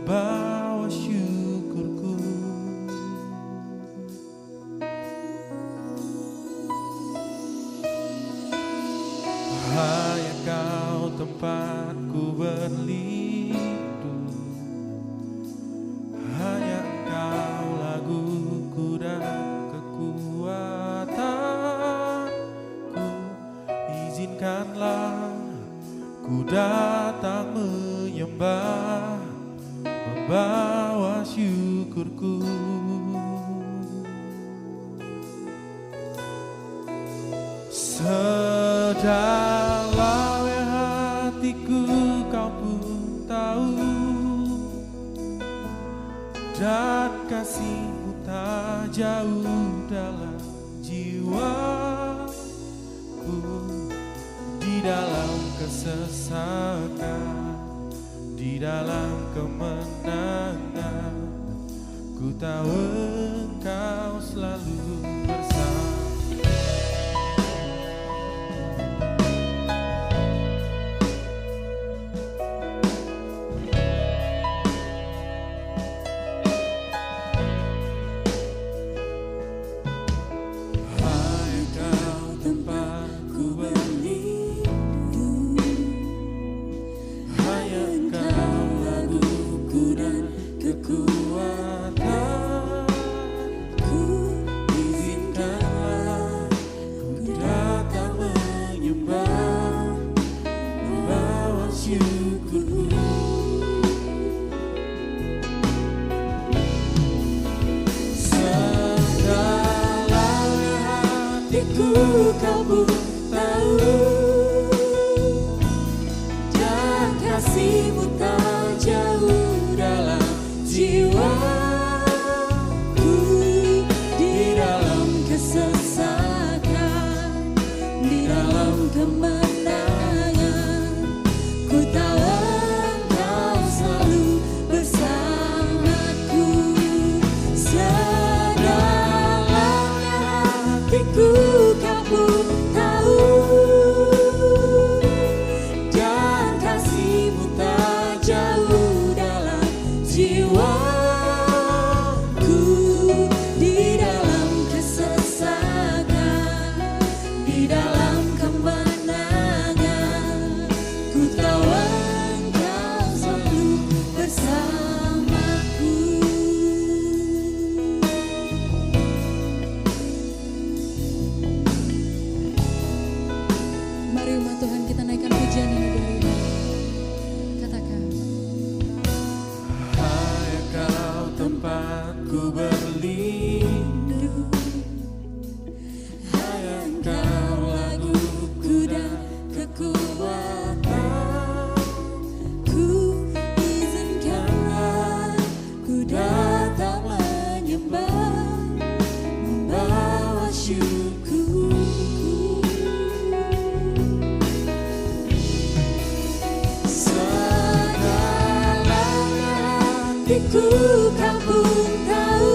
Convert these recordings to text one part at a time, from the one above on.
membawa syukurku. Hanya Kau tempatku berlindung, hanya Engkau laguku dan kekuatanku. Izinkanlah ku datang menyembah, membawa syukurku. Sedalam hatiku Kau pun tahu, dan kasih-Mu tak jauh dalam jiwaku. Di dalam kesesakan, di dalam kemenangan, ku tahu Engkau selalu bersama. Kau pun tahu, dan kasih-Mu tak jauh dalam jiwaku. Di dalam kesesakan, di dalam kemenangan, ku tahu Engkau selalu bersamaku. Sedalamnya hatiku Kau pun tahu, dan kasih-Mu tak jauh dalam jiwaku. Di dalam kesesakan, di dalam kemenangan, ku tahu Engkau selalu bersamaku. Mari umat Tuhan kita naikkan pujian ini dari katakan. Hanya Kau tempatku berlindung, hanya Engkau laguku dan kekuatanku. Izinkanlah ku datang menyembah, membawa syukur. Hatiku Kau pun tahu,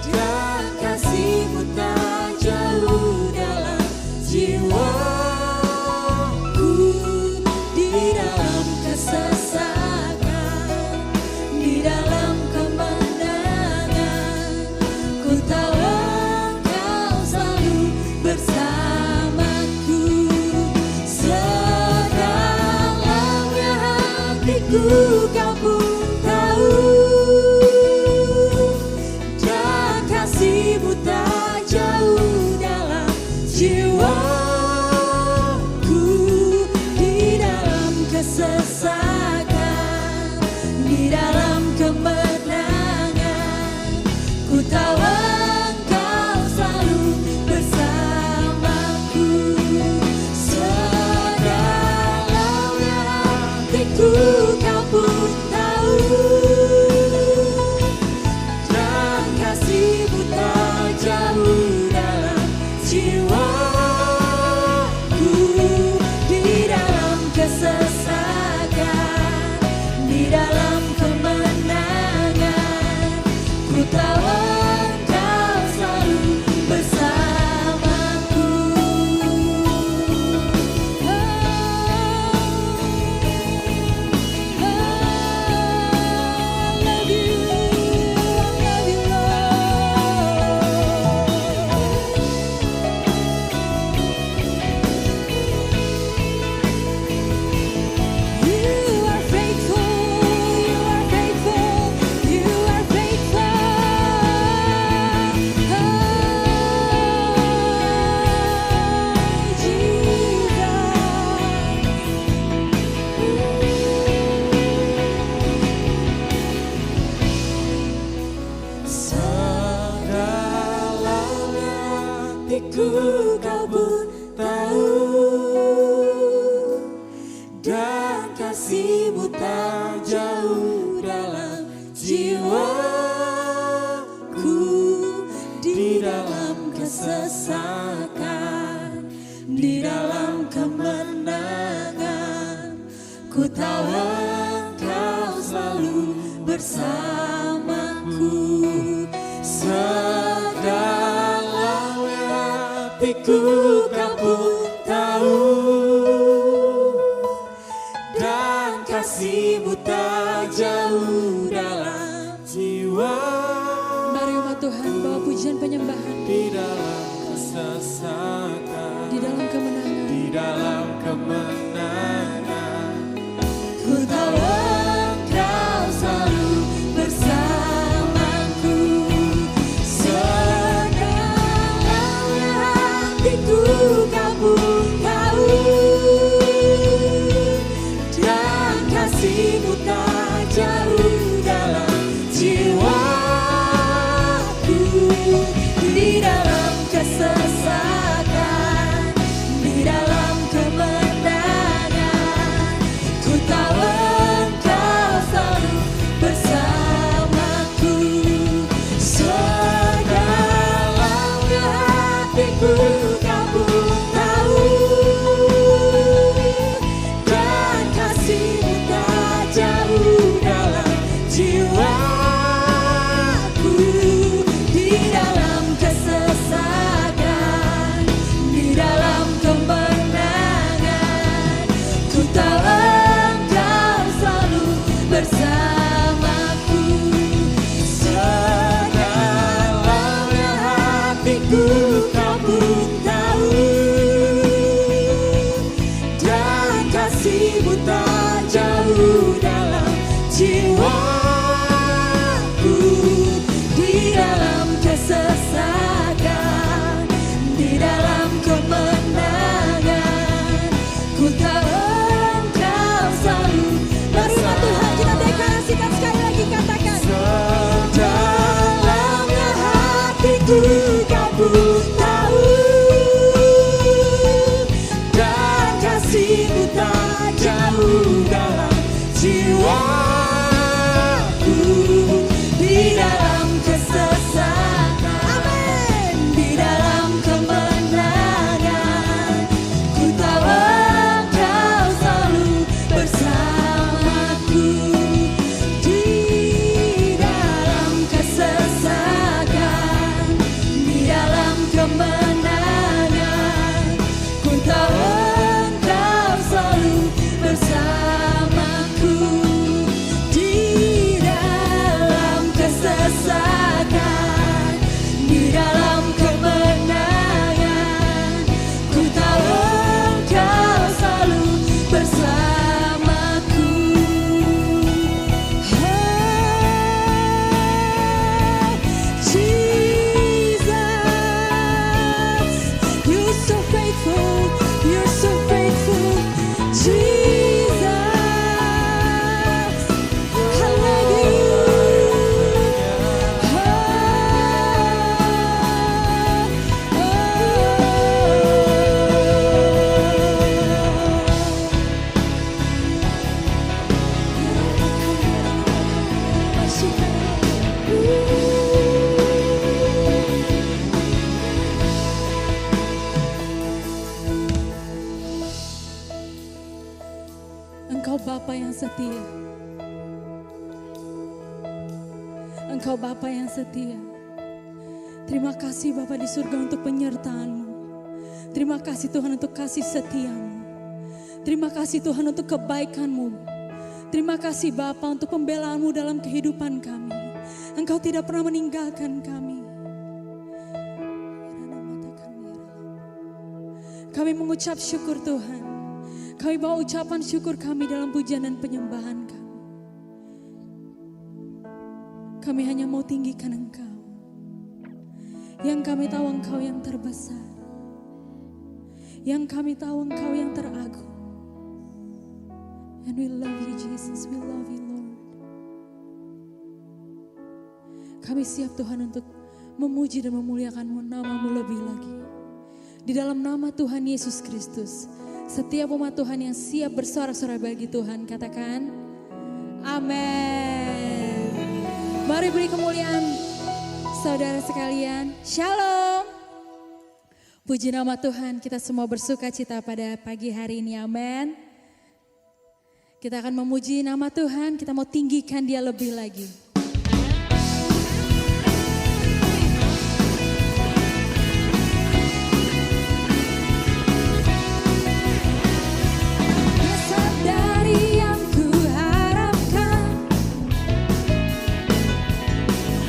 dan kasih-Mu tak jauh dalam jiwaku. Di dalam kesesakan, di dalam kemenangan, ku tahu Engkau selalu bersamaku. Sedalamnya hatiku Kau pun tahu, dan kasih-Mu tak jauh dalam jiwaku. Di dalam kesesakan, di dalam kemenangan, ku tahu Engkau selalu bersamaku. Sedalamnya hatiku Kau pun kasih-Mu tak jauh dalam jiwaku, di dalam kesesakan, di dalam kemenangan. Ku tahu Engkau selalu bersamaku. Sedalamnya hatiku Kau pun tahu, dan kasih-Mu tak jauh dalam jiwa. Mari umat Tuhan bawa pujian penyembahan Di dalam kesesakan, di dalam kemenangan. di dalam kemenangan. Ku tahu Engkau selalu bersamaku. Sedalamnya hatiku Kau pun tahu, dan kasih-Mu tak jauh dalam jiwaku. Di dalam kesesakan, di dalam kemenangan. Ku tahu Engkau selalu bersamaku. Sedalamnya hatiku Kau pun tahu, dan kasih-Mu tak jauh dalam jiwaku. Di dalam kesesakan, di dalam kemenangan. Ku tahu Engkau selalu bersamaku. Sedalamnya hatiku Kau pun tahu, dan kasih-Mu tak jauh dalam jiwaku. Di dalam kesesakan, di dalam kemenangan. Ku tahu Engkau selalu bersama. Tuhan, kita deklarasikan sekali lagi, katakan. Sedalamnya hatiku Kau pun tahu, dan kasih-Mu tak jauh dalam jiwaku. Di dalam kesesakan, amin, di dalam kemenangan. Ku tahu Engkau selalu bersamaku. Di dalam kesesakan, di dalam kemenangan. Ku tahu Engkau selalu bersamaku. Di dalam kesesakan, di dalam kemenangan. Ku tahu Engkau selalu bersamaku. Jesus, you're so faithful, you're so faithful. Jesus, I love you. Engkau Bapa yang setia. Engkau Bapa yang setia. Terima kasih Bapa di surga untuk penyertaan-Mu. Terima kasih Tuhan untuk kasih setia-Mu. Terima kasih Tuhan untuk kebaikan-Mu. Terima kasih Bapa untuk pembelaan-Mu dalam kehidupan kami. Engkau tidak pernah meninggalkan kami. Kami mengucap syukur Tuhan. Kami bawa ucapan syukur kami dalam pujian dan penyembahan kami. Kami hanya mau tinggikan Engkau. Yang kami tahu Engkau yang terbesar. Yang kami tahu Engkau yang teragung. And we love you Jesus, we love you Lord. Kami siap Tuhan untuk memuji dan memuliakan nama-Mu lebih lagi. Di dalam nama Tuhan Yesus Kristus, Setiap umat Tuhan yang siap bersorak-sorai bagi Tuhan, katakan amin. Mari beri kemuliaan saudara sekalian. Shalom. Puji nama Tuhan, kita semua bersuka cita pada pagi hari ini, amin. Kita akan memuji nama Tuhan, kita mau tinggikan Dia lebih lagi.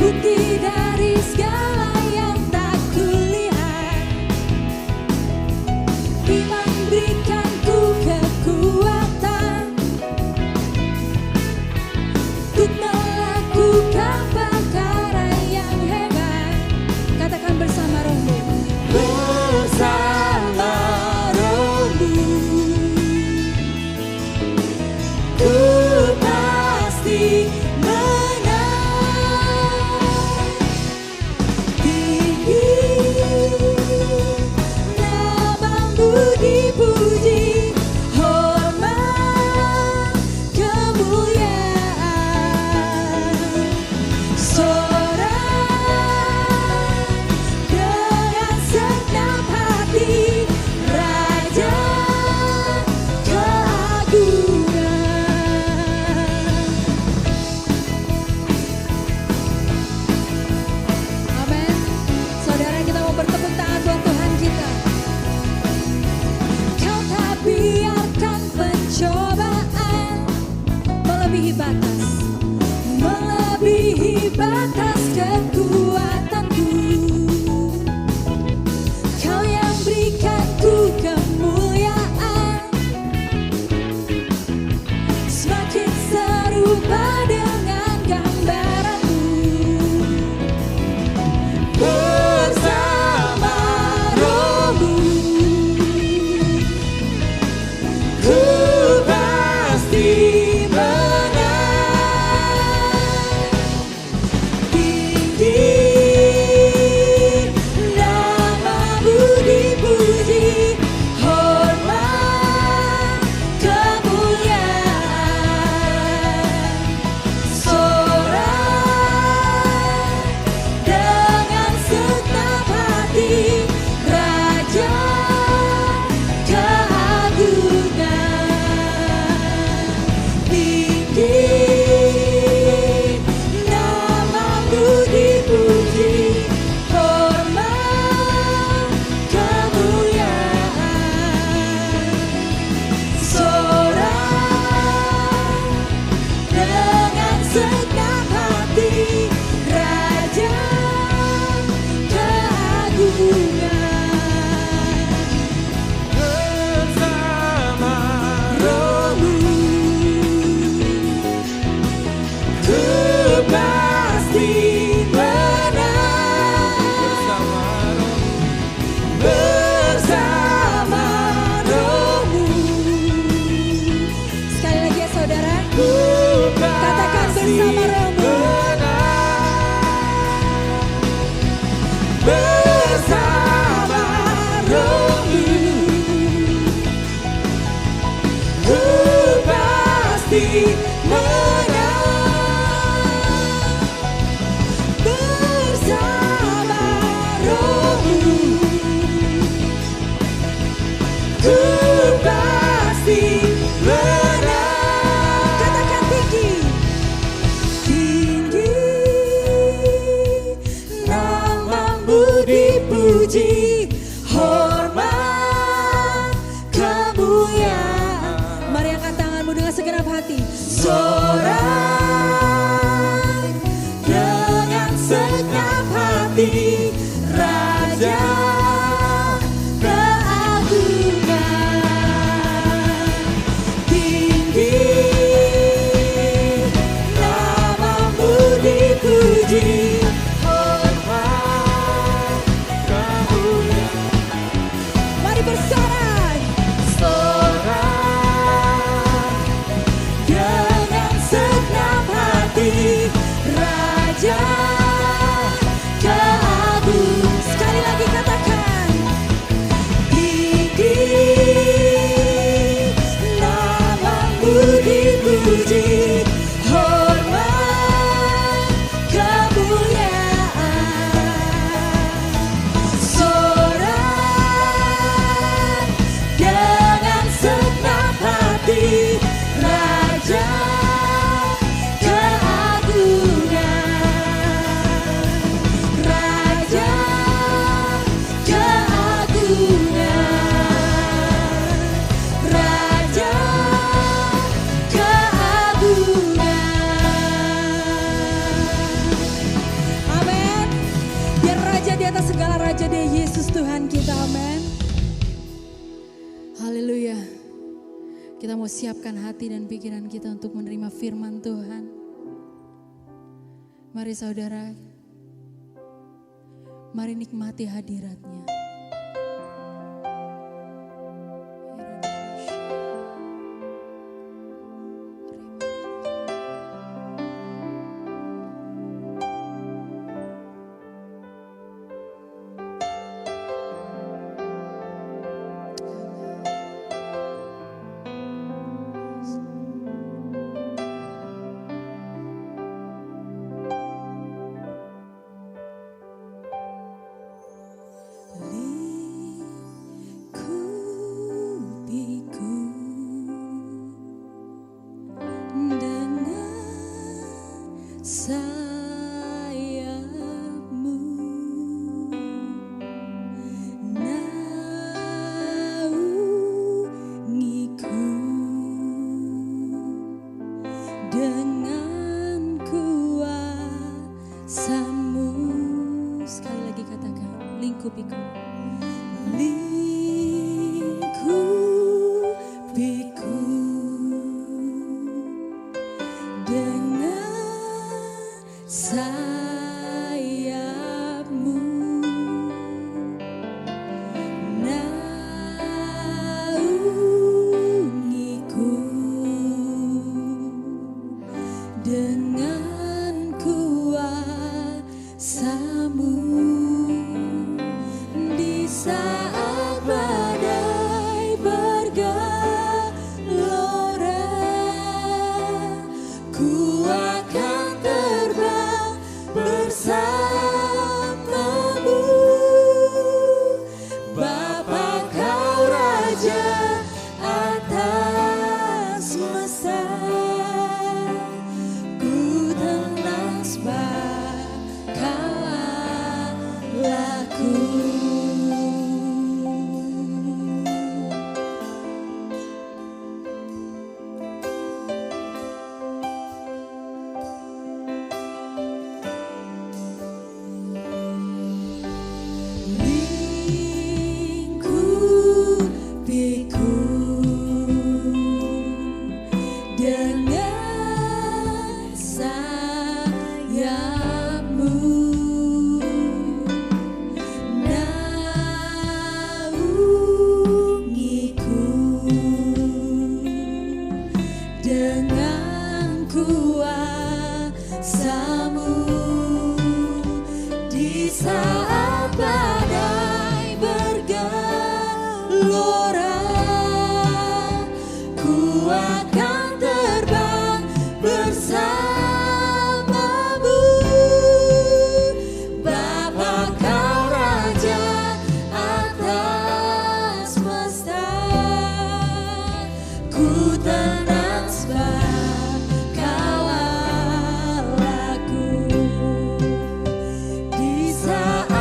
Bukti dari segala yang tak kulihat, Iman berikanku kekuatan untuk melakukan perkara yang hebat. Katakan bersama rohmu, bersama rohmu, ku pasti dipuji, hormat, kemuliaan, sorak dengan segenap hati, Raja keagungan. Amin. Saudara, kita mau bertepuk tangan buat Tuhan kita. Biarkan pencobaan melebihi batas kekuatanku. Kau yang berikanku kemuliaan, semakin serupa dengan gambaranmu. Bersama rohmu, ku pasti menang. Tinggi namamu dipuji, hormat, kemuliaan, sorak dengan segenap hati, Raja keagungan. Tinggi namamu dipuji, hormat, kemuliaan, sorak dengan segenap hati, Raja keagungan. Bersama rohmu, ku pasti menang. Bersama rohmu. Sekali lagi ya saudara, katakan bersama rohmu. Bersama rohmu, ku pasti menang. Bersama rohmu, ku pasti menang. Katakan tinggi, tinggi namamu dipuji, hormat, kemuliaan. Mari angkat tanganmu dengan segenap hati. Sorak dengan segenap hati, Raja keagungan. Tinggi namamu dipuji, hormat, kemuliaan. Mari bersorak, sorak dengan mau siapkan hati dan pikiran kita untuk menerima firman Tuhan. Mari saudara, mari nikmati hadirat-Nya. Lingkupiku dengan sayap-Mu, naungiku dengan kuasa-Mu. Sekali lagi katakan, lingkupiku. Lingkupiku dengan sayap-Mu, naungiku dengan kuasa-Mu. Di saat badai bergelora, ku akan terbang bersama-Mu. Bapa, Kau Raja atas semesta, ku tenang sebab Kau Allahku. Lingkupiku dengan sayap-Mu, naungiku dengan kuasa-Mu. Di saat badai bergelora, ku akan terbang bersama-Mu. Bapa, Kau Raja atas semesta, ku tenang sebab Kau Allahku. Di saat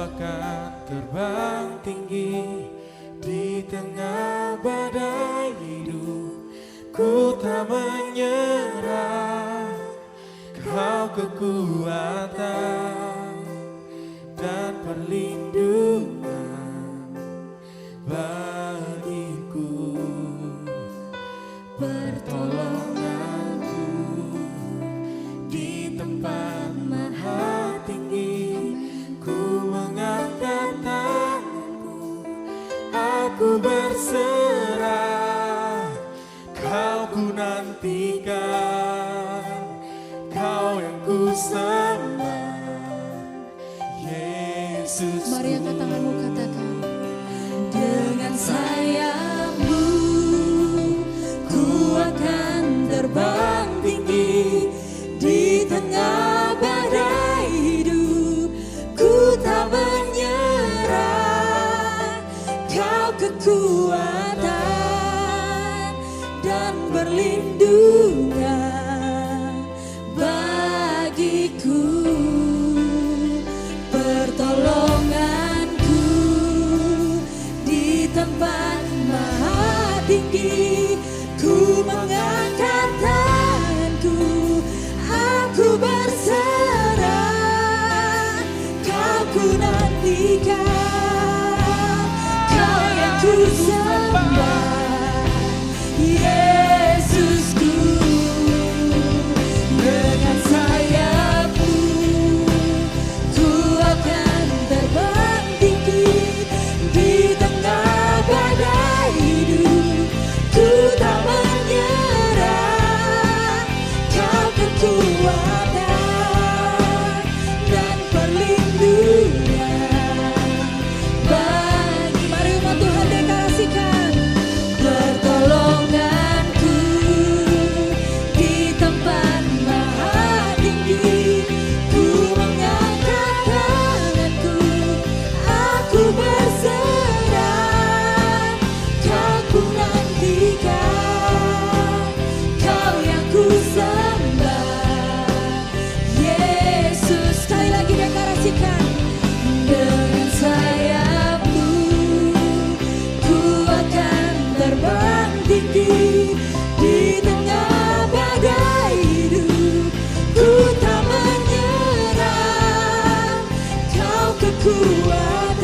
akan terbang tinggi di tengah badai hidup. Ku tak menyerah, Kau kekuatan dan perlindungan bagiku, pertolonganku di tempat maha tinggi. Ku mengangkat tanganku, aku berserah, Kau ku nantikan, Kau yang ku sembah, Yesus. Mari angkat tanganmu, katakan. Dengan sayap-Mu ku akan terbang tinggi di tengah badai hidup. Ku tak menyerah, Kau kekuatan dan perlindungan bagiku, pertolonganku di tempat maha tinggi. Ku mengangkat tanganku, aku berserah, Kau ku nantikan, Kau yang ku sembah, Yesusku. Dengan sayap-Mu ku akan terbang tinggi di tengah badai hidup. Ku tak menyerah, Kau kekuatan dan perlindungan bagi. Mari umat Tuhan deklarasikan. Pertolonganku di tempat maha tinggi. Ku mengangkat tanganku, aku berserah, Kau ku nantikan, Kau yang ku sembah, Yesus. Sekali lagi deklarasikan. Dengan sayap-Mu ku akan terbang tinggi di tengah badai hidup. Ku tak menyerah, Kau kekuatan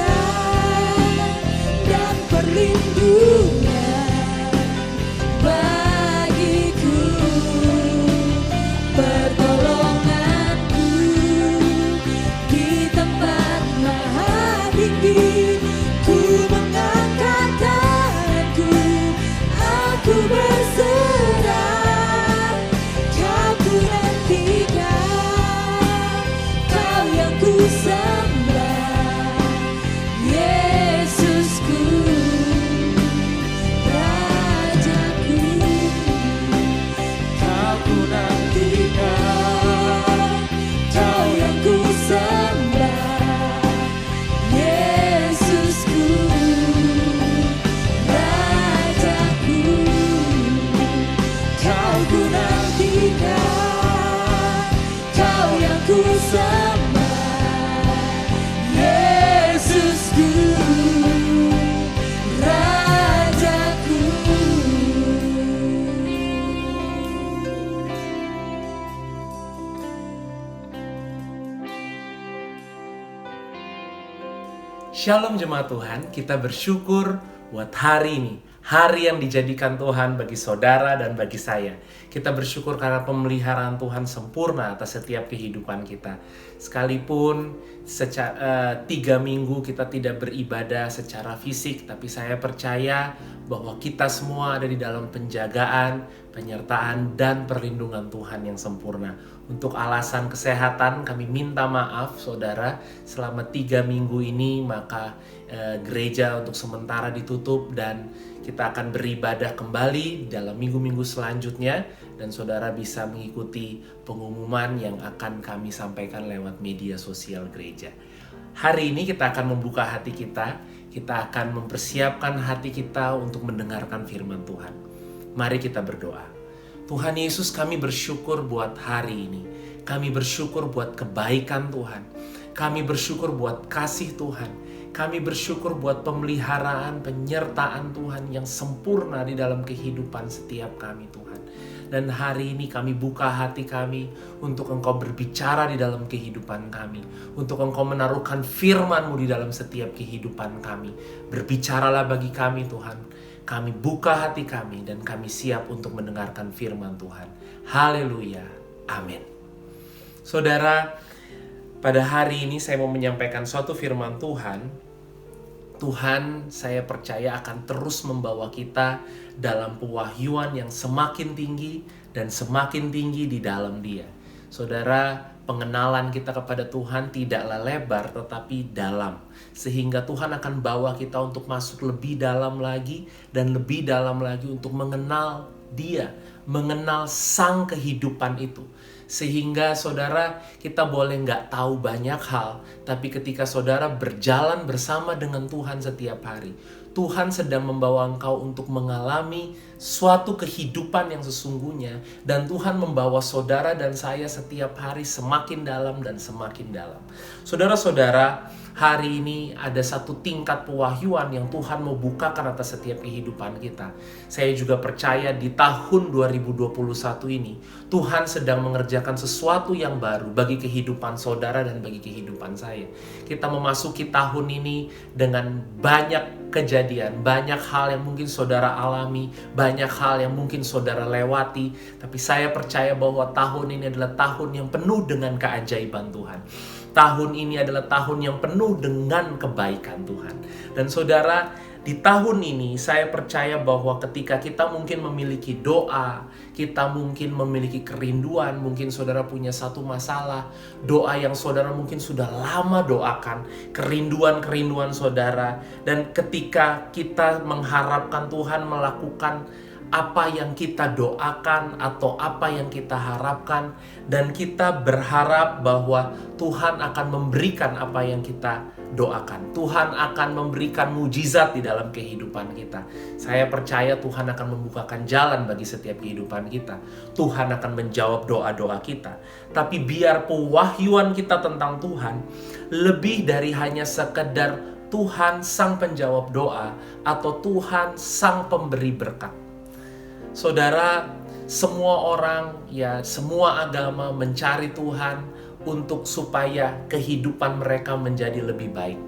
dan perlindungan bagiku, pertolonganku di tempat maha tinggi. Ku mengangkat tanganku, aku berserah, Kau ku nantikan, Kau yang ku sembah, Yesusku, Rajaku. Kau ku nantikan, Kau yang ku sembah, Yesusku, Rajaku. Kau ku nantikan, Kau yang ku sembah, Yesusku, Rajaku. Shalom jemaat Tuhan, kita bersyukur buat hari ini. Hari yang dijadikan Tuhan bagi saudara dan bagi saya. Kita bersyukur karena pemeliharaan Tuhan sempurna atas setiap kehidupan kita. Sekalipun 3 minggu kita tidak beribadah secara fisik, tapi saya percaya bahwa kita semua ada di dalam penjagaan, penyertaan, dan perlindungan Tuhan yang sempurna. Untuk alasan kesehatan kami minta maaf saudara, selama 3 minggu ini maka gereja untuk sementara ditutup dan kita akan beribadah kembali dalam minggu-minggu selanjutnya, dan saudara bisa mengikuti pengumuman yang akan kami sampaikan lewat media sosial gereja. Hari ini kita akan membuka hati kita akan mempersiapkan hati kita untuk mendengarkan firman Tuhan. Mari kita berdoa. Tuhan Yesus, kami bersyukur buat hari ini. Kami bersyukur buat kebaikan Tuhan. Kami bersyukur buat kasih Tuhan. Kami bersyukur buat pemeliharaan, penyertaan Tuhan yang sempurna di dalam kehidupan setiap kami Tuhan. Dan hari ini kami buka hati kami untuk Engkau berbicara di dalam kehidupan kami. Untuk Engkau menaruhkan firman-Mu di dalam setiap kehidupan kami. Berbicaralah bagi kami Tuhan. Kami buka hati kami dan kami siap untuk mendengarkan firman Tuhan. Haleluya. Amin. Saudara, pada hari ini saya mau menyampaikan suatu firman Tuhan. Tuhan, saya percaya akan terus membawa kita dalam pewahyuan yang semakin tinggi dan semakin tinggi di dalam Dia. Saudara, pengenalan kita kepada Tuhan tidaklah lebar tetapi dalam. Sehingga Tuhan akan bawa kita untuk masuk lebih dalam lagi dan lebih dalam lagi untuk mengenal Dia, mengenal sang kehidupan itu. Sehingga saudara, kita boleh nggak tahu banyak hal, tapi ketika saudara berjalan bersama dengan Tuhan setiap hari, Tuhan sedang membawa engkau untuk mengalami suatu kehidupan yang sesungguhnya, dan Tuhan membawa saudara dan saya setiap hari semakin dalam dan semakin dalam. Saudara-saudara, hari ini ada satu tingkat pewahyuan yang Tuhan mau bukakan atas setiap kehidupan kita. Saya juga percaya di tahun 2021 ini, Tuhan sedang mengerjakan sesuatu yang baru bagi kehidupan saudara dan bagi kehidupan saya. Kita memasuki tahun ini dengan banyak kejadian, banyak hal yang mungkin saudara alami, banyak hal yang mungkin saudara lewati, tapi saya percaya bahwa tahun ini adalah tahun yang penuh dengan keajaiban Tuhan. Tahun ini adalah tahun yang penuh dengan kebaikan Tuhan. Dan saudara, di tahun ini saya percaya bahwa ketika kita mungkin memiliki doa, kita mungkin memiliki kerinduan, mungkin saudara punya satu masalah, doa yang saudara mungkin sudah lama doakan, kerinduan-kerinduan saudara, dan ketika kita mengharapkan Tuhan melakukan apa yang kita doakan atau apa yang kita harapkan, dan kita berharap bahwa Tuhan akan memberikan apa yang kita doakan. Tuhan akan memberikan mujizat di dalam kehidupan kita. Saya percaya Tuhan akan membukakan jalan bagi setiap kehidupan kita. Tuhan akan menjawab doa-doa kita. Tapi biar pewahyuan kita tentang Tuhan lebih dari hanya sekedar Tuhan sang penjawab doa atau Tuhan sang pemberi berkat. Saudara, semua orang, ya semua agama mencari Tuhan untuk supaya kehidupan mereka menjadi lebih baik.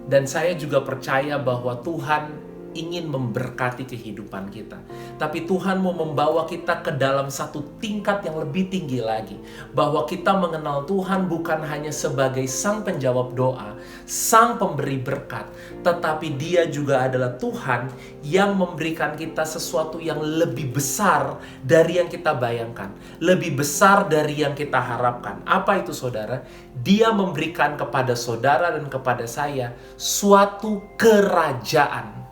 Dan saya juga percaya bahwa Tuhan ingin memberkati kehidupan kita. Tapi Tuhan mau membawa kita ke dalam satu tingkat yang lebih tinggi lagi. Bahwa kita mengenal Tuhan bukan hanya sebagai sang penjawab doa, sang pemberi berkat, tetapi Dia juga adalah Tuhan yang memberikan kita sesuatu yang lebih besar dari yang kita bayangkan, lebih besar dari yang kita harapkan. Apa itu saudara? Dia memberikan kepada saudara dan kepada saya suatu kerajaan.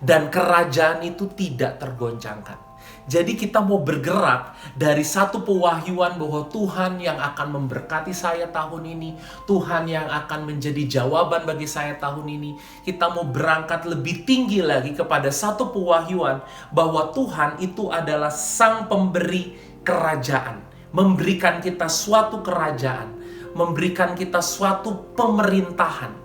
Dan kerajaan itu tidak tergoncangkan. Jadi kita mau bergerak dari satu pewahyuan bahwa Tuhan yang akan memberkati saya tahun ini, Tuhan yang akan menjadi jawaban bagi saya tahun ini. Kita mau berangkat lebih tinggi lagi kepada satu pewahyuan bahwa Tuhan itu adalah sang pemberi kerajaan. Memberikan kita suatu kerajaan, memberikan kita suatu pemerintahan.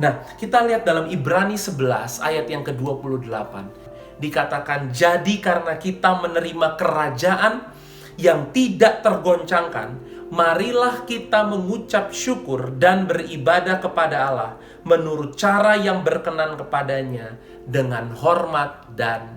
Nah, kita lihat dalam Ibrani 11 ayat yang ke-28. Dikatakan, jadi karena kita menerima kerajaan yang tidak tergoncangkan, marilah kita mengucap syukur dan beribadah kepada Allah menurut cara yang berkenan kepadanya dengan hormat dan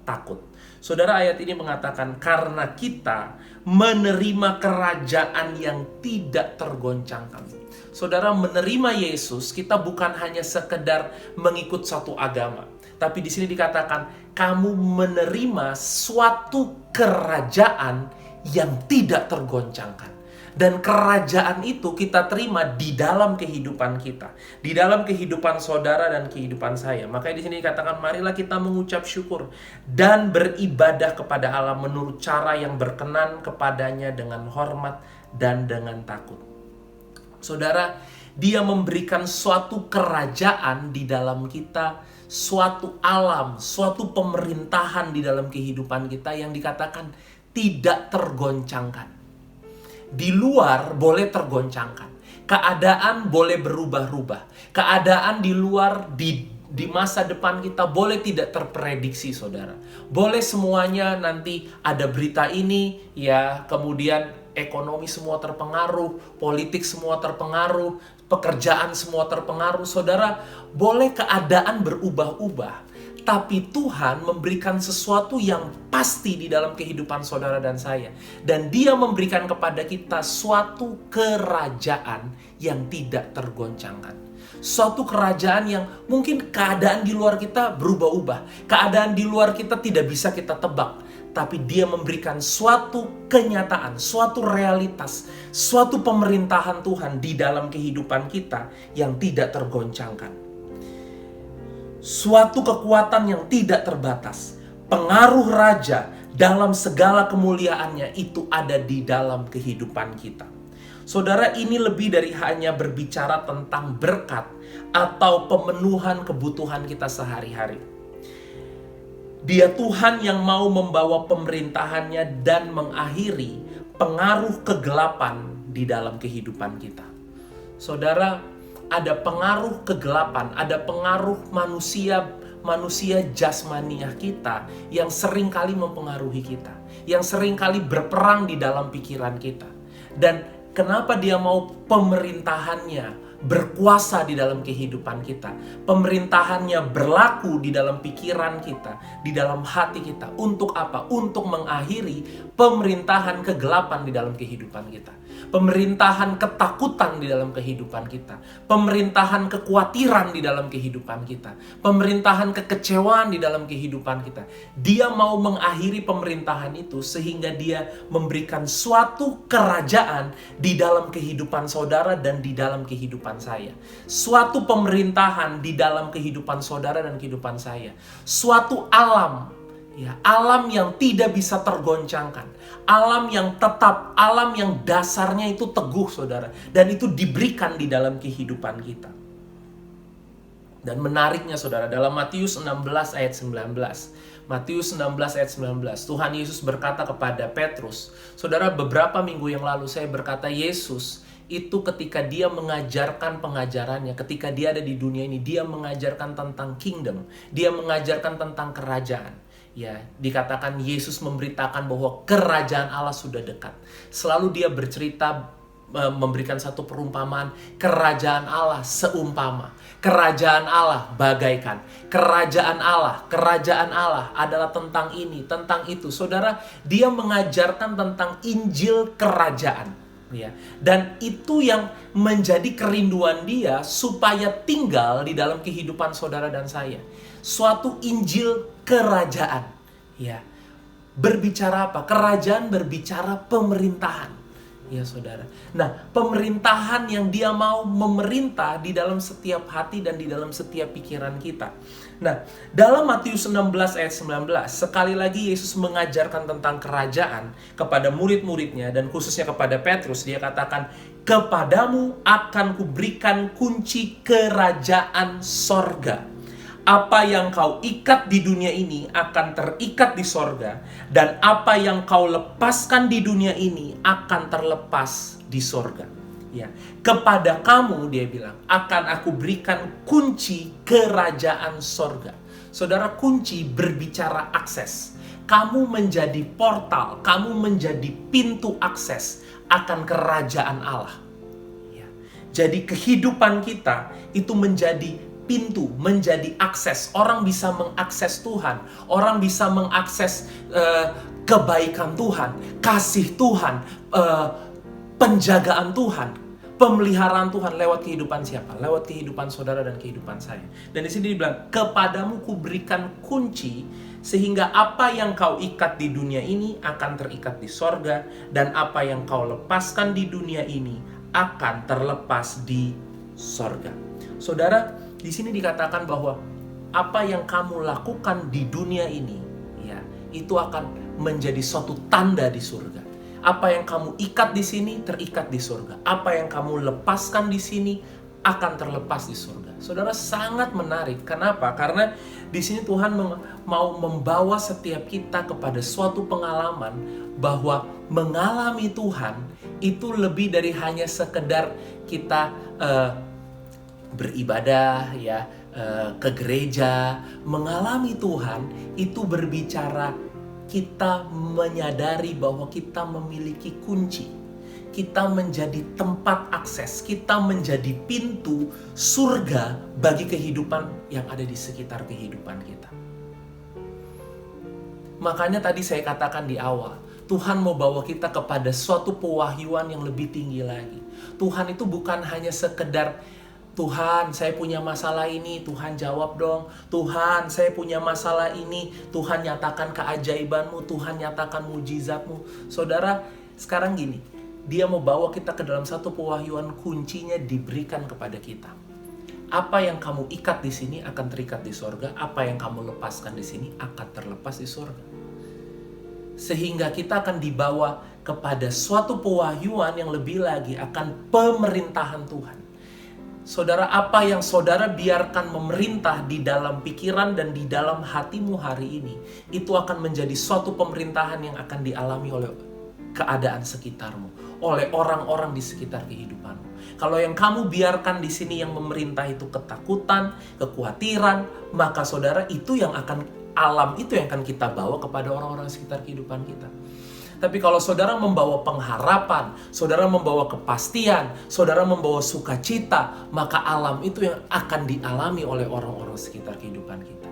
takut. Saudara, ayat ini mengatakan karena kita menerima kerajaan yang tidak tergoncangkan. Saudara, menerima Yesus, kita bukan hanya sekedar mengikut satu agama. Tapi di sini dikatakan, kamu menerima suatu kerajaan yang tidak tergoncangkan. Dan kerajaan itu kita terima di dalam kehidupan kita. Di dalam kehidupan saudara dan kehidupan saya. Makanya di sini dikatakan, marilah kita mengucap syukur dan beribadah kepada Allah menurut cara yang berkenan kepadanya dengan hormat dan dengan takut. Saudara, Dia memberikan suatu kerajaan di dalam kita, suatu alam, suatu pemerintahan di dalam kehidupan kita yang dikatakan tidak tergoncangkan. Di luar boleh tergoncangkan. Keadaan boleh berubah-ubah. Keadaan di luar, di masa depan kita boleh tidak terprediksi, saudara. Boleh semuanya nanti ada berita ini, ya, kemudian ekonomi semua terpengaruh, politik semua terpengaruh, pekerjaan semua terpengaruh. Saudara, boleh keadaan berubah-ubah, tapi Tuhan memberikan sesuatu yang pasti di dalam kehidupan saudara dan saya. Dan Dia memberikan kepada kita suatu kerajaan yang tidak tergoncangkan. Suatu kerajaan yang mungkin keadaan di luar kita berubah-ubah. Keadaan di luar kita tidak bisa kita tebak. Tapi Dia memberikan suatu kenyataan, suatu realitas, suatu pemerintahan Tuhan di dalam kehidupan kita yang tidak tergoncangkan. Suatu kekuatan yang tidak terbatas. Pengaruh raja dalam segala kemuliaannya itu ada di dalam kehidupan kita. Saudara, ini lebih dari hanya berbicara tentang berkat atau pemenuhan kebutuhan kita sehari-hari. Dia Tuhan yang mau membawa pemerintahannya dan mengakhiri pengaruh kegelapan di dalam kehidupan kita. Saudara, ada pengaruh kegelapan, ada pengaruh manusia jasmaniah kita yang seringkali mempengaruhi kita, yang seringkali berperang di dalam pikiran kita. Dan kenapa Dia mau pemerintahannya berkuasa di dalam kehidupan kita, pemerintahannya berlaku di dalam pikiran kita, di dalam hati kita. Untuk apa? Untuk mengakhiri pemerintahan kegelapan di dalam kehidupan kita, pemerintahan ketakutan di dalam kehidupan kita, pemerintahan kekhawatiran di dalam kehidupan kita, pemerintahan kekecewaan di dalam kehidupan kita. Dia mau mengakhiri pemerintahan itu sehingga Dia memberikan suatu kerajaan di dalam kehidupan saudara dan di dalam kehidupan saya. Suatu pemerintahan di dalam kehidupan saudara dan kehidupan saya. Suatu alam, ya, alam yang tidak bisa tergoncangkan. Alam yang tetap, alam yang dasarnya itu teguh, saudara. Dan itu diberikan di dalam kehidupan kita. Dan menariknya, saudara, dalam Matius 16 ayat 19. Matius 16 ayat 19. Tuhan Yesus berkata kepada Petrus. Saudara, beberapa minggu yang lalu saya berkata Yesus itu ketika Dia mengajarkan pengajarannya, ketika Dia ada di dunia ini, Dia mengajarkan tentang kingdom. Dia mengajarkan tentang kerajaan. Ya, dikatakan Yesus memberitakan bahwa kerajaan Allah sudah dekat. Selalu Dia bercerita, memberikan satu perumpamaan, kerajaan Allah seumpama, kerajaan Allah bagaikan, kerajaan Allah adalah tentang ini, tentang itu. Saudara, Dia mengajarkan tentang Injil kerajaan. Ya, dan itu yang menjadi kerinduan Dia supaya tinggal di dalam kehidupan saudara dan saya. Suatu Injil kerajaan. Ya. Berbicara apa? Kerajaan berbicara pemerintahan. Ya, saudara. Nah, pemerintahan yang Dia mau memerintah di dalam setiap hati dan di dalam setiap pikiran kita. Nah, dalam Matius 16 ayat 19, sekali lagi Yesus mengajarkan tentang kerajaan kepada murid-muridnya dan khususnya kepada Petrus. Dia katakan, "Kepadamu akan kuberikan kunci kerajaan sorga. Apa yang kau ikat di dunia ini akan terikat di sorga, dan apa yang kau lepaskan di dunia ini akan terlepas di sorga." Ya, kepada kamu, Dia bilang, akan aku berikan kunci kerajaan sorga. Saudara, kunci berbicara akses. Kamu menjadi portal, kamu menjadi pintu akses akan kerajaan Allah. Ya. Jadi kehidupan kita itu menjadi pintu, menjadi akses. Orang bisa mengakses Tuhan, orang bisa mengakses kebaikan Tuhan, kasih Tuhan, penjagaan Tuhan, pemeliharaan Tuhan lewat kehidupan siapa? Lewat kehidupan saudara dan kehidupan saya. Dan di sini dibilang, kepadamu kuberikan kunci sehingga apa yang kau ikat di dunia ini akan terikat di sorga, dan apa yang kau lepaskan di dunia ini akan terlepas di sorga. Saudara, di sini dikatakan bahwa apa yang kamu lakukan di dunia ini, ya, itu akan menjadi suatu tanda di surga. Apa yang kamu ikat di sini terikat di surga. Apa yang kamu lepaskan di sini akan terlepas di surga. Saudara, sangat menarik. Kenapa? Karena di sini Tuhan mau membawa setiap kita kepada suatu pengalaman bahwa mengalami Tuhan itu lebih dari hanya sekedar kita beribadah, ya, ke gereja. Mengalami Tuhan itu berbicara kita menyadari bahwa kita memiliki kunci. Kita menjadi tempat akses, kita menjadi pintu surga bagi kehidupan yang ada di sekitar kehidupan kita. Makanya tadi saya katakan di awal, Tuhan mau bawa kita kepada suatu pewahyuan yang lebih tinggi lagi. Tuhan itu bukan hanya sekedar, Tuhan, saya punya masalah ini, Tuhan jawab dong. Tuhan, saya punya masalah ini, Tuhan nyatakan keajaibanmu, Tuhan nyatakan mujizatmu. Saudara, sekarang gini, Dia mau bawa kita ke dalam satu pewahyuan, kuncinya diberikan kepada kita. Apa yang kamu ikat di sini akan terikat di sorga, apa yang kamu lepaskan di sini akan terlepas di sorga. Sehingga kita akan dibawa kepada suatu pewahyuan yang lebih lagi akan pemerintahan Tuhan. Saudara, apa yang saudara biarkan memerintah di dalam pikiran dan di dalam hatimu hari ini, itu akan menjadi suatu pemerintahan yang akan dialami oleh keadaan sekitarmu, oleh orang-orang di sekitar kehidupanmu. Kalau yang kamu biarkan di sini yang memerintah itu ketakutan, kekhawatiran, maka saudara, itu yang akan alam itu yang akan kita bawa kepada orang-orang sekitar kehidupan kita. Tapi kalau saudara membawa pengharapan, saudara membawa kepastian, saudara membawa sukacita, maka alam itu yang akan dialami oleh orang-orang sekitar kehidupan kita.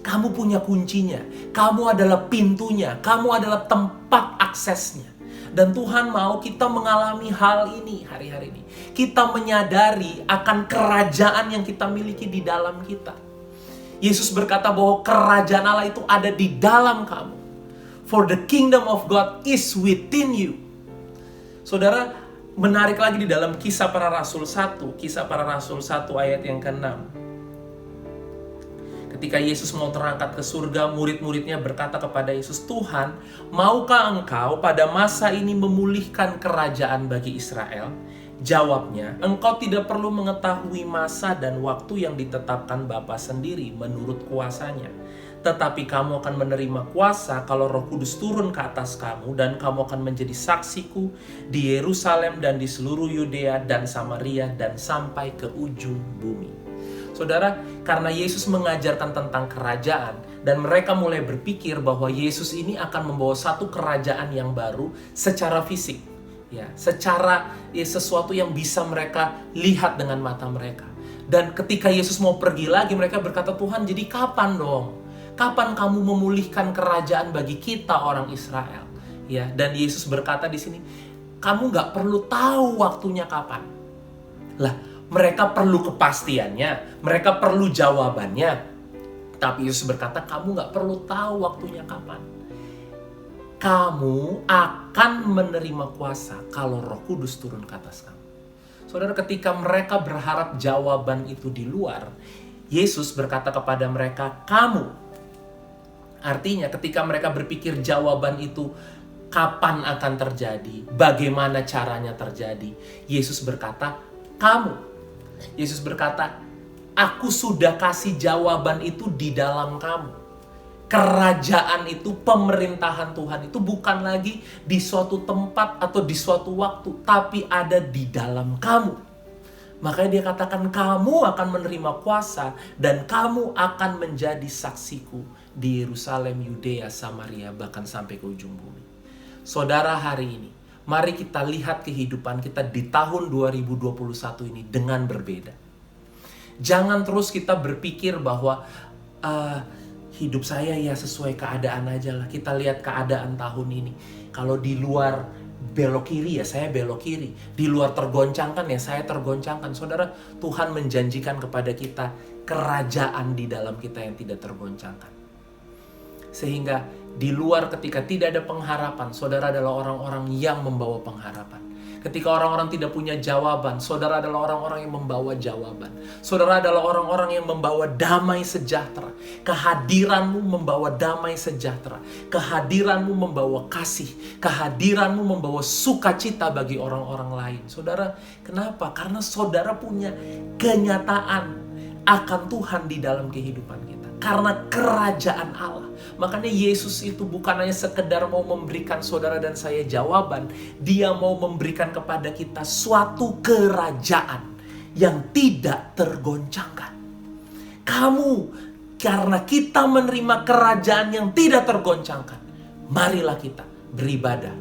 Kamu punya kuncinya, kamu adalah pintunya, kamu adalah tempat aksesnya. Dan Tuhan mau kita mengalami hal ini hari-hari ini. Kita menyadari akan kerajaan yang kita miliki di dalam kita. Yesus berkata bahwa kerajaan Allah itu ada di dalam kamu. For the kingdom of God is within you. Saudara, menarik lagi di dalam Kisah Para Rasul 1. Kisah Para Rasul 1 ayat yang ke-6. Ketika Yesus mau terangkat ke surga, murid-muridnya berkata kepada Yesus, Tuhan, maukah engkau pada masa ini memulihkan kerajaan bagi Israel? Jawabnya, engkau tidak perlu mengetahui masa dan waktu yang ditetapkan Bapa sendiri menurut kuasanya. Tetapi kamu akan menerima kuasa kalau Roh Kudus turun ke atas kamu, dan kamu akan menjadi saksiku di Yerusalem dan di seluruh Yudea dan Samaria dan sampai ke ujung bumi. Saudara, karena Yesus mengajarkan tentang kerajaan dan mereka mulai berpikir bahwa Yesus ini akan membawa satu kerajaan yang baru secara fisik, ya, secara sesuatu yang bisa mereka lihat dengan mata mereka. Dan ketika Yesus mau pergi lagi, mereka berkata, Tuhan, jadi kapan dong? Kapan kamu memulihkan kerajaan bagi kita orang Israel? Ya, dan Yesus berkata di sini, kamu nggak perlu tahu waktunya kapan. Lah, mereka perlu kepastiannya, mereka perlu jawabannya. Tapi Yesus berkata, kamu gak perlu tahu waktunya kapan. Kamu akan menerima kuasa kalau Roh Kudus turun ke atas kamu. Saudara, ketika mereka berharap jawaban itu di luar, Yesus berkata kepada mereka, kamu. Artinya ketika mereka berpikir jawaban itu kapan akan terjadi, bagaimana caranya terjadi, Yesus berkata, kamu. Yesus berkata, aku sudah kasih jawaban itu di dalam kamu. Kerajaan itu, pemerintahan Tuhan itu bukan lagi di suatu tempat atau di suatu waktu, tapi ada di dalam kamu. Makanya dia katakan, kamu akan menerima kuasa dan kamu akan menjadi saksiku di Yerusalem, Yudea, Samaria, bahkan sampai ke ujung bumi. Saudara, hari ini mari kita lihat kehidupan kita di tahun 2021 ini dengan berbeda. Jangan terus kita berpikir bahwa hidup saya ya sesuai keadaan aja lah. Kita lihat keadaan tahun ini. Kalau di luar belok kiri ya saya belok kiri. Di luar tergoncangkan ya saya tergoncangkan. Saudara, Tuhan menjanjikan kepada kita kerajaan di dalam kita yang tidak tergoncangkan. Sehingga di luar ketika tidak ada pengharapan, saudara adalah orang-orang yang membawa pengharapan. Ketika orang-orang tidak punya jawaban, saudara adalah orang-orang yang membawa jawaban. Saudara adalah orang-orang yang membawa damai sejahtera. Kehadiranmu membawa damai sejahtera. Kehadiranmu membawa kasih. Kehadiranmu membawa sukacita bagi orang-orang lain. Saudara, kenapa? Karena saudara punya kenyataan akan Tuhan di dalam kehidupan kita. Karena kerajaan Allah. Makanya Yesus itu bukan hanya sekedar mau memberikan saudara dan saya jawaban. Dia mau memberikan kepada kita suatu kerajaan yang tidak tergoncangkan. Karena kita menerima kerajaan yang tidak tergoncangkan, marilah kita beribadah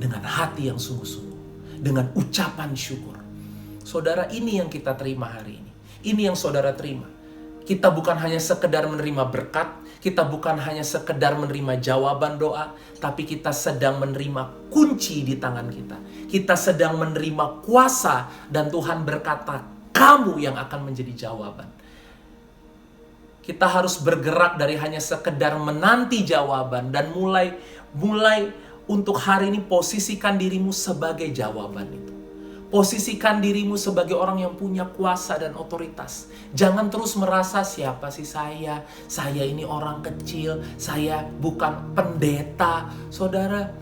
dengan hati yang sungguh-sungguh, dengan ucapan syukur. Saudara, ini yang kita terima hari ini. Ini yang saudara terima. Kita bukan hanya sekedar menerima berkat, kita bukan hanya sekedar menerima jawaban doa, tapi kita sedang menerima kunci di tangan kita. Kita sedang menerima kuasa dan Tuhan berkata, kamu yang akan menjadi jawaban. Kita harus bergerak dari hanya sekedar menanti jawaban dan mulai untuk hari ini posisikan dirimu sebagai jawaban itu. Posisikan dirimu sebagai orang yang punya kuasa dan otoritas. Jangan terus merasa siapa sih saya ini orang kecil, saya bukan pendeta. Saudara,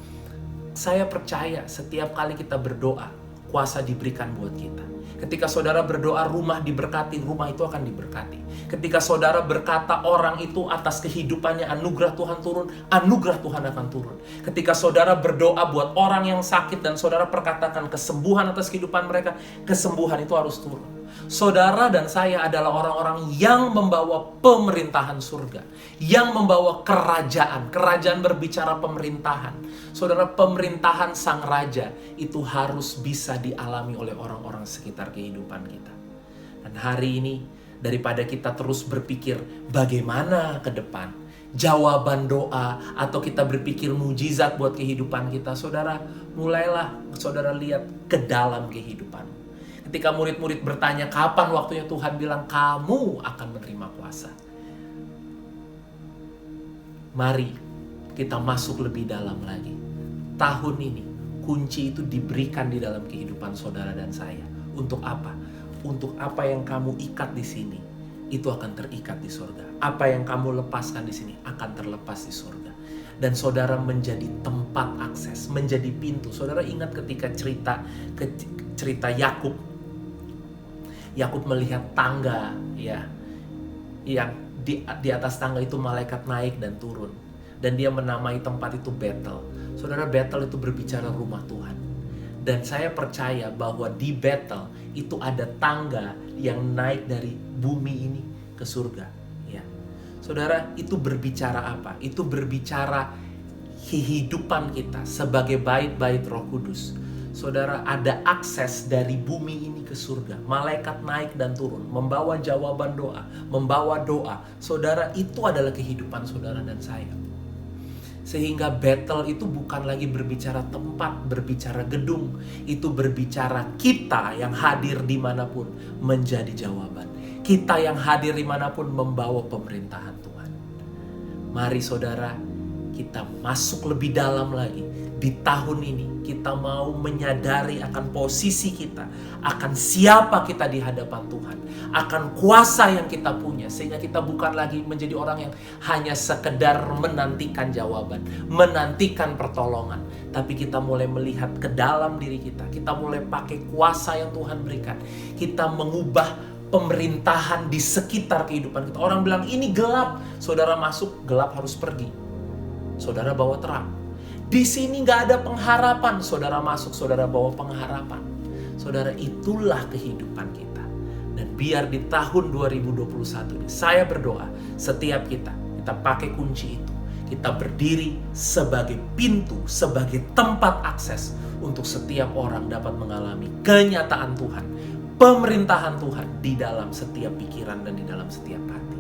saya percaya setiap kali kita berdoa, kuasa diberikan buat kita. Ketika saudara berdoa rumah diberkati, rumah itu akan diberkati. Ketika saudara berkata orang itu atas kehidupannya anugerah Tuhan turun, anugerah Tuhan akan turun. Ketika saudara berdoa buat orang yang sakit dan saudara perkatakan kesembuhan atas kehidupan mereka, kesembuhan itu harus turun. Saudara dan saya adalah orang-orang yang membawa pemerintahan surga, yang membawa kerajaan. Kerajaan berbicara pemerintahan. Saudara, pemerintahan sang raja itu harus bisa dialami oleh orang-orang sekitar kehidupan kita. Dan hari ini, daripada kita terus berpikir bagaimana ke depan, jawaban doa, atau kita berpikir mujizat buat kehidupan kita, saudara, mulailah saudara lihat ke dalam kehidupan. Ketika murid-murid bertanya kapan waktunya, Tuhan bilang kamu akan menerima kuasa. Mari kita masuk lebih dalam lagi. Tahun ini kunci itu diberikan di dalam kehidupan saudara dan saya. Untuk apa? Untuk apa yang kamu ikat di sini, itu akan terikat di surga. Apa yang kamu lepaskan di sini akan terlepas di surga. Dan saudara menjadi tempat akses, menjadi pintu. Saudara ingat ketika cerita Yakub. Yakub melihat tangga, ya, yang di atas tangga itu malaikat naik dan turun, dan dia menamai tempat itu Betel. Saudara, Betel itu berbicara rumah Tuhan. Dan saya percaya bahwa di Betel itu ada tangga yang naik dari bumi ini ke surga. Ya, saudara, itu berbicara apa? Itu berbicara kehidupan kita sebagai bait-bait Roh Kudus. Saudara, ada akses dari bumi ini ke surga. Malaikat naik dan turun, membawa jawaban doa, membawa doa. Saudara, itu adalah kehidupan saudara dan saya. Sehingga Betel itu bukan lagi berbicara tempat, berbicara gedung. Itu berbicara kita yang hadir dimanapun menjadi jawaban. Kita yang hadir dimanapun membawa pemerintahan Tuhan. Mari saudara, kita masuk lebih dalam lagi. Di tahun ini kita mau menyadari akan posisi kita, akan siapa kita di hadapan Tuhan, akan kuasa yang kita punya, sehingga kita bukan lagi menjadi orang yang hanya sekedar menantikan jawaban, menantikan pertolongan, tapi kita mulai melihat ke dalam diri kita. Kita mulai pakai kuasa yang Tuhan berikan. Kita mengubah pemerintahan di sekitar kehidupan kita. Orang bilang ini gelap, saudara masuk, gelap harus pergi. Saudara bawa terang. Di sini gak ada pengharapan, saudara masuk, saudara bawa pengharapan. Saudara, itulah kehidupan kita. Dan biar di tahun 2021 ini, saya berdoa, setiap kita pakai kunci itu. Kita berdiri sebagai pintu, sebagai tempat akses untuk setiap orang dapat mengalami kenyataan Tuhan, pemerintahan Tuhan di dalam setiap pikiran dan di dalam setiap hati.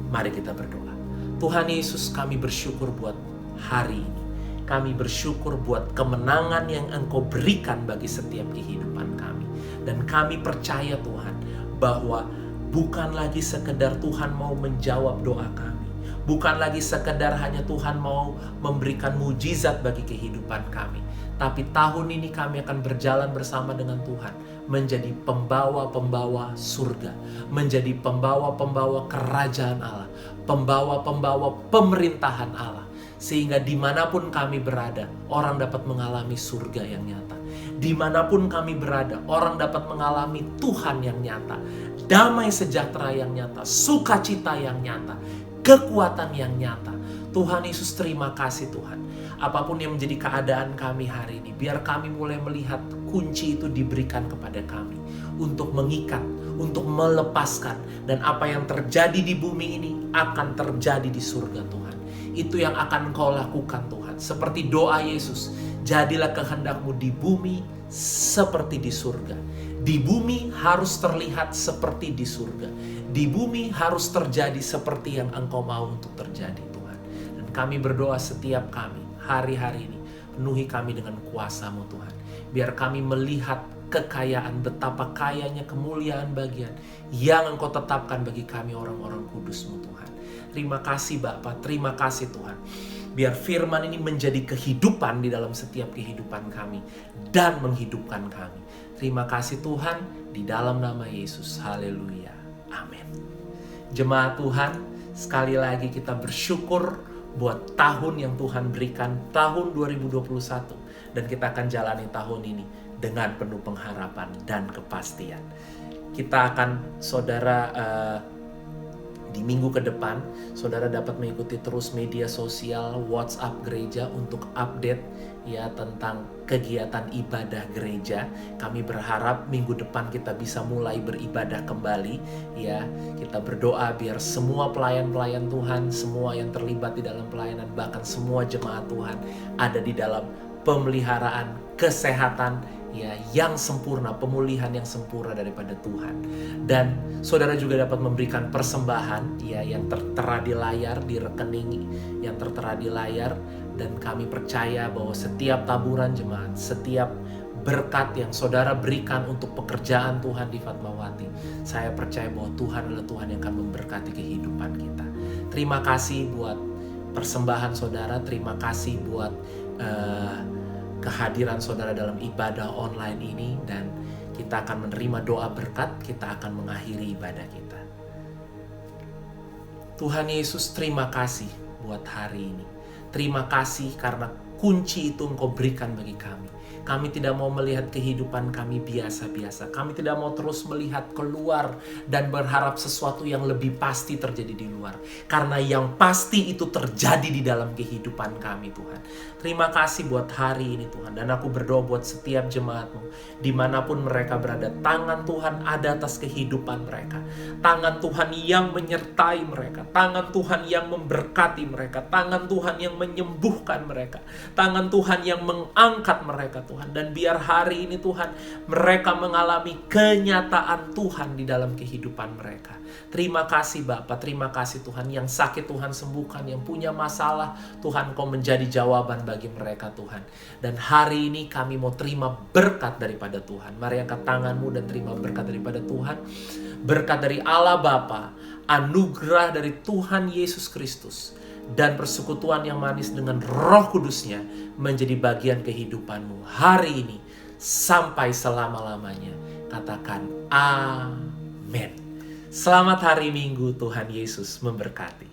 Mari kita berdoa. Tuhan Yesus, kami bersyukur buat hari ini. Kami bersyukur buat kemenangan yang Engkau berikan bagi setiap kehidupan kami. Dan kami percaya Tuhan bahwa bukan lagi sekedar Tuhan mau menjawab doa kami. Bukan lagi sekedar hanya Tuhan mau memberikan mujizat bagi kehidupan kami. Tapi tahun ini kami akan berjalan bersama dengan Tuhan, menjadi pembawa-pembawa surga, menjadi pembawa-pembawa kerajaan Allah, pembawa-pembawa pemerintahan Allah. Sehingga dimanapun kami berada, orang dapat mengalami surga yang nyata. Dimanapun kami berada, orang dapat mengalami Tuhan yang nyata, damai sejahtera yang nyata, sukacita yang nyata, kekuatan yang nyata. Tuhan Yesus, terima kasih Tuhan. Apapun yang menjadi keadaan kami hari ini, biar kami mulai melihat kunci itu diberikan kepada kami untuk mengikat, untuk melepaskan. Dan apa yang terjadi di bumi ini akan terjadi di surga Tuhan. Itu yang akan Engkau lakukan Tuhan. Seperti doa Yesus, jadilah kehendak-Mu di bumi seperti di surga. Di bumi harus terlihat seperti di surga. Di bumi harus terjadi seperti yang Engkau mau untuk terjadi Tuhan. Dan kami berdoa setiap kami hari-hari ini, penuhi kami dengan kuasa-Mu Tuhan. Biar kami melihat kekayaan, betapa kayanya kemuliaan bagian yang Engkau tetapkan bagi kami orang-orang kudus-Mu Tuhan. Terima kasih Bapa, terima kasih Tuhan. Biar firman ini menjadi kehidupan di dalam setiap kehidupan kami dan menghidupkan kami. Terima kasih Tuhan, di dalam nama Yesus. Haleluya. Amin. Jemaat Tuhan, sekali lagi kita bersyukur buat tahun yang Tuhan berikan, tahun 2021. Dan kita akan jalani tahun ini dengan penuh pengharapan dan kepastian. Kita akan, saudara, di minggu ke depan, saudara dapat mengikuti terus media sosial WhatsApp gereja untuk update ya tentang kegiatan ibadah gereja. Kami berharap minggu depan kita bisa mulai beribadah kembali ya. Kita berdoa biar semua pelayan-pelayan Tuhan, semua yang terlibat di dalam pelayanan, bahkan semua jemaat Tuhan ada di dalam pemeliharaan kesehatan ya yang sempurna, pemulihan yang sempurna daripada Tuhan. Dan saudara juga dapat memberikan persembahan ya yang tertera di layar, di rekening yang tertera di layar. Dan kami percaya bahwa setiap taburan jemaat, setiap berkat yang saudara berikan untuk pekerjaan Tuhan di Fatmawati, saya percaya bahwa Tuhan adalah Tuhan yang akan memberkati kehidupan kita. Terima kasih buat persembahan saudara, terima kasih buat kehadiran saudara dalam ibadah online ini, dan kita akan menerima doa berkat, kita akan mengakhiri ibadah kita. Tuhan Yesus, terima kasih buat hari ini. Terima kasih karena kunci itu Engkau berikan bagi kami. Kami tidak mau melihat kehidupan kami biasa-biasa. Kami tidak mau terus melihat keluar dan berharap sesuatu yang lebih pasti terjadi di luar. Karena yang pasti itu terjadi di dalam kehidupan kami Tuhan. Terima kasih buat hari ini Tuhan. Dan aku berdoa buat setiap jemaat-Mu. Dimanapun mereka berada, tangan Tuhan ada atas kehidupan mereka. Tangan Tuhan yang menyertai mereka. Tangan Tuhan yang memberkati mereka. Tangan Tuhan yang menyembuhkan mereka. Tangan Tuhan yang mengangkat mereka Tuhan. Dan biar hari ini Tuhan, mereka mengalami kenyataan Tuhan di dalam kehidupan mereka. Terima kasih Bapa, terima kasih Tuhan. Yang sakit Tuhan sembuhkan, yang punya masalah Tuhan Kau menjadi jawaban bagi mereka Tuhan. Dan hari ini kami mau terima berkat daripada Tuhan. Mari angkat tanganmu dan terima berkat daripada Tuhan. Berkat dari Allah Bapa, anugerah dari Tuhan Yesus Kristus, dan persekutuan yang manis dengan Roh Kudus-Nya menjadi bagian kehidupanmu hari ini sampai selama-lamanya. Katakan amin. Selamat hari Minggu, Tuhan Yesus memberkati.